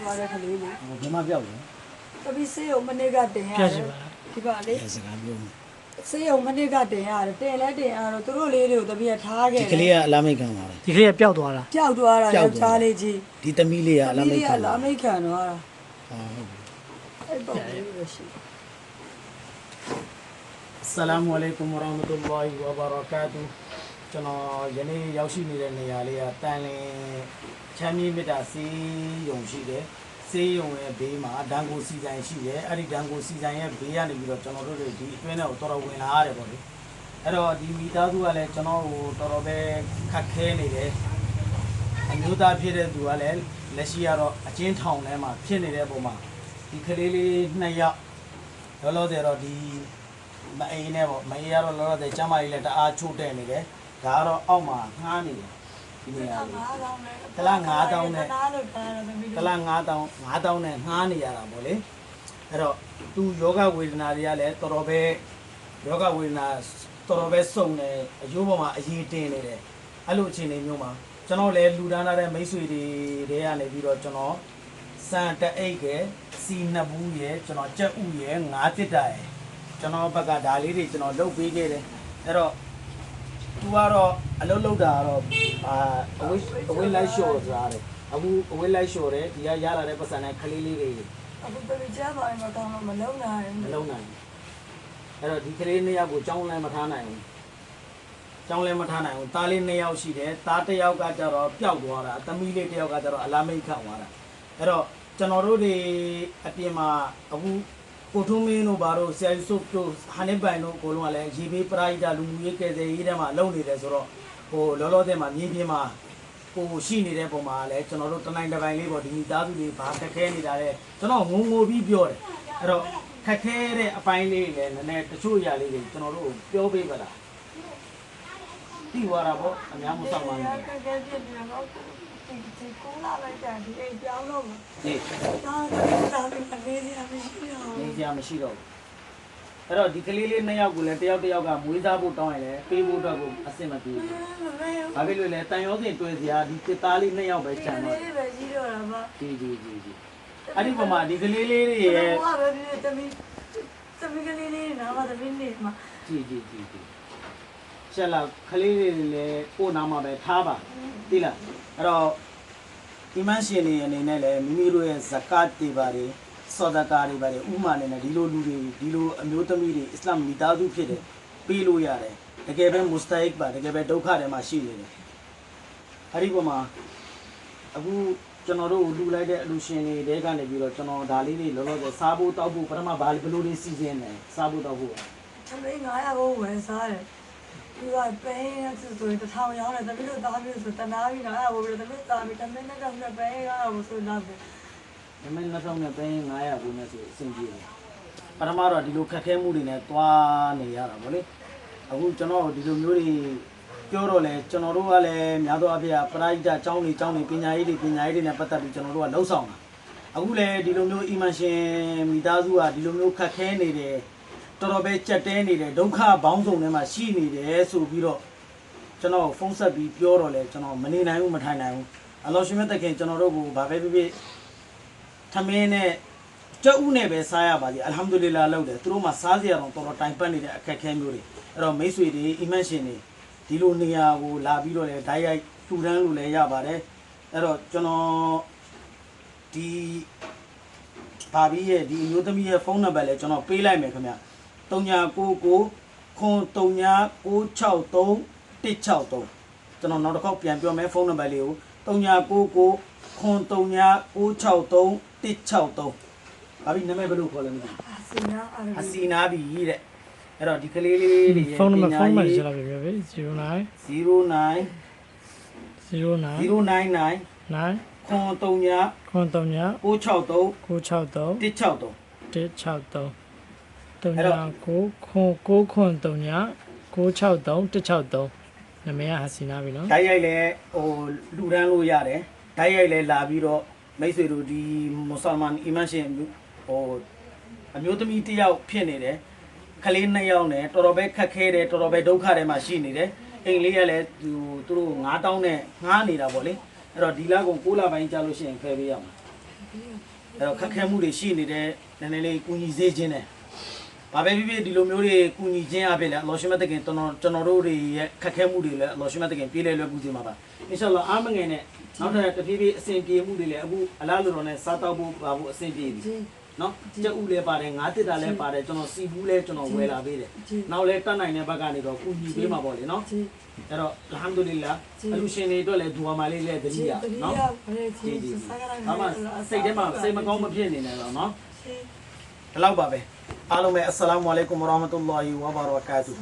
သွားတဲ့ကလေးလေး ဘယ်မှာပြောက်လဲ တပီးဆေးရုံမနေ့ကတင်ရတယ်ဒီပါလေ စကားပြော ဆေးရုံမနေ့ကတင်ရတယ်တင်လဲတင်ရတော့သူတို့လေးတွေကိုတပီးထားခဲ့ ဒီကလေးကအလားမိတ်ခံပါလား ဒီကလေးကပျောက်သွားတာ ပျောက်သွားတာယောက်ျားလေးကြီး ဒီသမီးလေးကအလားမိတ်ခံ လာမိတ်ခံသွားတာ ဟုတ်ပြီ အဲ့ပုံလေးပဲရှိ Assalamu alaikum warahmatullahi wabarakatuh ကျွန်တော်ယနေ့ရောက်ရှိနေတဲ့နေရာလေးကတန်လင်းချမ်းမြေမြတ်တာစေးရုံရှိတယ်စေးရုံရဲ့ဘေးမှာဒန်ကိုစီဆိုင်ရှိတယ်အဲ့ဒီဒန်ကိုစီဆိုင်ရဲ့ဘေးကနေပြီးတော့ကျွန်တော်တို့တွေဒီအတွင်းထဲကိုတော်တော်ဝင်လာရတယ်ပေါ့လေအဲ့တော့ဒီမိသားစုကလည်းကျွန်တော်ကိုတော်တော်ပဲခက်ခဲနေတယ်အမျိုးသားဖြစ်တဲ့သူကလည်းလက်ရှိကတော့အချင်းထောင်ထဲမှာဖြစ်နေတဲ့ပုံမှာဒီကလေးလေး2ယောက်လောလောဆယ်တော့ဒီမအိမ်နဲ့ပေါ့မအိမ်ရတော့လောလောဆယ်ကျမ်းမာရေးလည်းတအားချို့တဲ့နေတယ်ဒါကတော့အောက်မှာငှားနေတယ်ဒီနေရာလေးတလား9000နဲ့တလား9000နဲ့ငှားနေရတာပေါ့လေအဲ့တော့သူယောဂဝေဒနာတွေကလည်းတော်တော်ပဲယောဂဝေဒနာတော်တော်ပဲစုံတယ်အယိုးပေါ်မှာအရေးတင်နေတယ်အဲ့လိုအခြေအနေမျိုးမှာကျွန်တော်လည်းလူဒန်းလာတဲ့မိတ်ဆွေတွေတွေကနေပြီးတော့ကျွန်တော်စံတအိတ်ကစီနှစ်ဘူးရယ်ကျွန်တော်ကြက်ဥရယ်ငါးတစ်တာရယ်ကျွန်တော်ဘက်ကဒါလေးတွေကျွန်တော်လုပ်ပေးခဲ့တယ်အဲ့တော့သူကတော့အလုပ်လုပ်တာကတော့အဝိလိုက်လျှော်ဆိုတာလေအခုအဝိလိုက်လျှော်တယ်ဒီကရလာတဲ့ပတ်စံနဲ့ခလေးလေးတွေ အခုပြပြချပါရင်မကောင်းတော့မလုံနိုင် မလုံးနိုင်အဲ့တော့ဒီကလေး2ယောက်ကိုကြောင်းလည်းမထားနိုင်ဘူးကြောင်းလည်းမထားနိုင်ဘူးသားလေး2ယောက်ရှိတယ်သား1ယောက်ကကျတော့ပျောက်သွားတာသမီးလေး1ယောက်ကကျတော့အလားမိတ်ခတ်သွားတာအဲ့တော့ကျွန်တော်တို့တွေအပြင်မှာအခုကိုထုံးမင်းတို့ဘာတို့ဆရာကြီးစုပ်တို့ဟာနေပိုင်တို့အကုန်လုံးကလည်းရေဘေးပရိဒါလူမှုရေးကယ်ဆယ်ရေးထဲမှာလုပ်နေတယ်ဆိုတော့ဟိုလောလောဆယ်မှာမြေပြင်မှာကိုရှိနေတဲ့ပုံမှာလည်းကျွန်တော်တို့တနိုင်တစ်ပိုင်းလေးပေါ့ဒီမိသားစုတွေဘာခက်ခဲနေတာလဲကျွန်တော်ငုံပြီးပြောတယ်အဲ့တော့ခက်ခဲတဲ့အပိုင်းလေးလည်းနည်းနည်းတချို့အရာလေးတွေကျွန်တော်တို့ပြောပေးပါလားပြီးသွားတာပေါ့အများမဆောင်ပါဘူး ကဲဖြစ်နေတော့ဒီကုန်းလာလိုက်ကြဒီအိမ်ပြောင်းတော့ ဒီ ဒါပြီးနေရမရှိတော့ နေကြမရှိတော့ဘူးအဲ့တော့ဒီကလေးလေး2ယောက်ကိုလည်းတယောက်ကမွေးစားဖို့တောင်းရင်လည်းပေးဖို့အတွက်ကိုအဆင်မပြေဘူး။ဘာဖြစ်လို့လဲတန်ရောစင်တွေ့စရာဒီတစ်သားလေး2ယောက်ပဲခြံတော့ ပဲကြီးတော့တာပါ ဒီအဲ့ဒီပုံမှာဒီကလေးလေးတွေရဲ့ ဟိုကပဲဒီတမီကလေးလေးနားမှာတမီနေမှာ ဒီချက်လာကလေးလေးတွေလည်းကို့နာမှာပဲထားပါသိလားအဲ့တော့ဒီမန်ရှင်တွေအနေနဲ့လည်းမိမိတို့ရဲ့ဇကာတ်တွေပါတယ်စောဒကာတွေပါတယ်ဥမာနဲ့ဒီလိုလူတွေဒီလိုအမျိုးသမီးတွေအစ္စလာမ်မိသားစုဖြစ်တယ်ပေးလို့ရတယ်တကယ်ပဲမုစတာဟစ်ပါတကယ်ပဲဒုက္ခတွေမှာရှိနေတယ်အဲ့ဒီပုံမှာအခုကျွန်တော်တို့လူလိုက်တဲ့အလူရှင်တွေတဲကနေပြီးတော့ကျွန်တော်ဒါလေးတွေလောလောဆယ်စားဖို့တောက်ဖို့ပထမဘာဘယ်လိုတွေစီစဉ်တယ်စားဖို့တောက်ဖို့ သမီး900ကိုဝယ်စားတယ်ဒီကပဲဆိုရင်1000ရောင်းတယ်သမီးတို့သားမျိုးဆိုတနာပြီး900ကိုပြီးသမီးသားပြီးသမီးနဲ့တော့ပဲ900ကိုဆိုတော့ ဒါပေမဲ့2000နဲ့တိုင်း900ကိုနဲ့ဆိုအဆင်ပြေတယ်ပထမတော့ဒီလိုခက်ခဲမှုတွေနဲ့တွားနေရတာဗောလေအခုကျွန်တော်ဒီလိုမျိုးတွေပြောတော့လဲကျွန်တော်တို့ကလည်းများသောအားဖြင့်ပရိဒတ်အကြောင်းတွေပညာရေးတွေနဲ့ပတ်သက်ပြီးကျွန်တော်တို့ကလှုပ်ဆောင်တာအခုလည်းဒီလိုမျိုးအီမန်ရှင်မိသားစုကဒီလိုမျိုးခက်ခဲနေတယ်တော်တော်ပဲကြက်တဲနေတယ်ဒုက္ခဘောင်းဆောင်ထဲမှာရှိနေတယ်ဆိုပြီးတော့ကျွန်တော်ဖုန်းဆက်ပြီးပြောတော့လဲကျွန်တော်မနေနိုင်ဘူးမထိုင်နိုင်ဘူးအလောရှင်မြတ်တခင်ကျွန်တော်တို့ကိုဗာပဲဖြစ်ထမင်းနဲ့ကြက်ဥနဲ့ပဲစားရပါစီအလ်ဟမ်ဒူလ illah လောက်တယ်သူတို့မှစားစရာတော့တော်တော်တိုင်ပတ်နေတဲ့အခက်အခဲမျိုးတွေအဲ့တော့မိတ်ဆွေတွေအီမန်ရှင်တွေဒီလိုနေရာကိုလာပြီးတော့လေဓာတ်ရိုက်ထူထမ်းလို့လည်းရပါတယ်အဲ့တော့ကျွန်တော်ဒီဘာဘီရဲ့ဒီမျိုးသမီးရဲ့ဖုန်းနံပါတ်လည်းကျွန်တော်ပေးလိုက်မယ်ခင်ဗျ3999 93963 163ကျွန်တော်နောက်တစ်ခေါက်ပြန်ပြောမယ်ဖုန်းနံပါတ်လေးကို3999 93963 163ဘာဘီနာမည်ဘယ်လိုခေါ်လဲမသိဘူးအစီနာဘီတဲ့အဲ့တော့ဒီကလေးလေးတွေရဲ့ ဖုန်းနံပါတ်ချက်လိုက်ပြပြီ09 09 09 099 9 939 939 963 963 163 163 39 963 နာမည်ကဟာစီနာပြီနော် ဓာတ်ရိုက်လဲဟိုလူတန်းလို့ရတယ်ဓာတ်ရိုက်လဲလာပြီးတော့မိတ်ဆွေတို့ဒီမွတ်ဆလမန်အီမန်ရှင်ဟိုအမျိုးသမီးတစ်ယောက်ဖြစ်နေတယ်ကလေး2ယောက်နဲ့တော်တော်ပဲခက်ခဲတယ်တော်တော်ပဲဒုက္ခတွေမှာရှိနေတယ်အိမ်လေးကလည်းသူတို့9000နဲ့ငှားနေတာပေါ့လေအဲ့တော့ဒီလကုန်6လပိုင်းကြာလို့ရှိရင်ဖယ်ပေးရမှာ အဲ့တော့ခက်ခဲမှုတွေရှိနေတဲ့နည်းနည်းလေးကူညီစေခြင်းနဲ့ဘာပဲဖြစ်ဖြစ်ဒီလိုမျိုးတွေကူညီခြင်းအပြင်လည်းအလ္လာဟ်ရှိမတ်တခင်ကျွန်တော်တို့တွေရဲ့ခက်ခဲမှုတွေလည်းအလ္လာဟ်ရှိမတ်တခင်ပြေးလဲလွယ်ကူစေမှာပါအင်ရှာအလ္လာဟ်အားမငယ်နဲ့နောက်ထပ်တစ်ပြေးပြေးအစဉ်ပြေမှုတွေလည်းအခုအလားလိုတော့နဲ့စားတောက်ဖို့ပါဖို့အစဉ်ပြေပြီနော်ကြက်ဥလည်းပါတယ်ငါးတစ်တာလည်းပါတယ်ကျွန်တော်စီဘူးလည်းကျွန်တော်ဝယ်လာပေးတယ်နောက်လည်းတတ်နိုင်တဲ့ဘက်ကနေတော့ကူညီပေးမှာပေါ့လေနော်အဲ့တော့အလ်ဟမ်ဒူလ illah အလူရှင်တွေအတွက်လည်းဒူဝါမာလေးလည်းတတိယနော်ကြီးကြီးဘာမှစိတ်ထဲမှာစိတ်မကောင်းမဖြစ်နေနဲ့တော့နော်ဒီလောက်ပါပဲအားလုံးပဲအစ္စလာမ်အလိုင်ကုမ်ဝရဟ်မတ်တူလာဟီဝဘာရကာတူ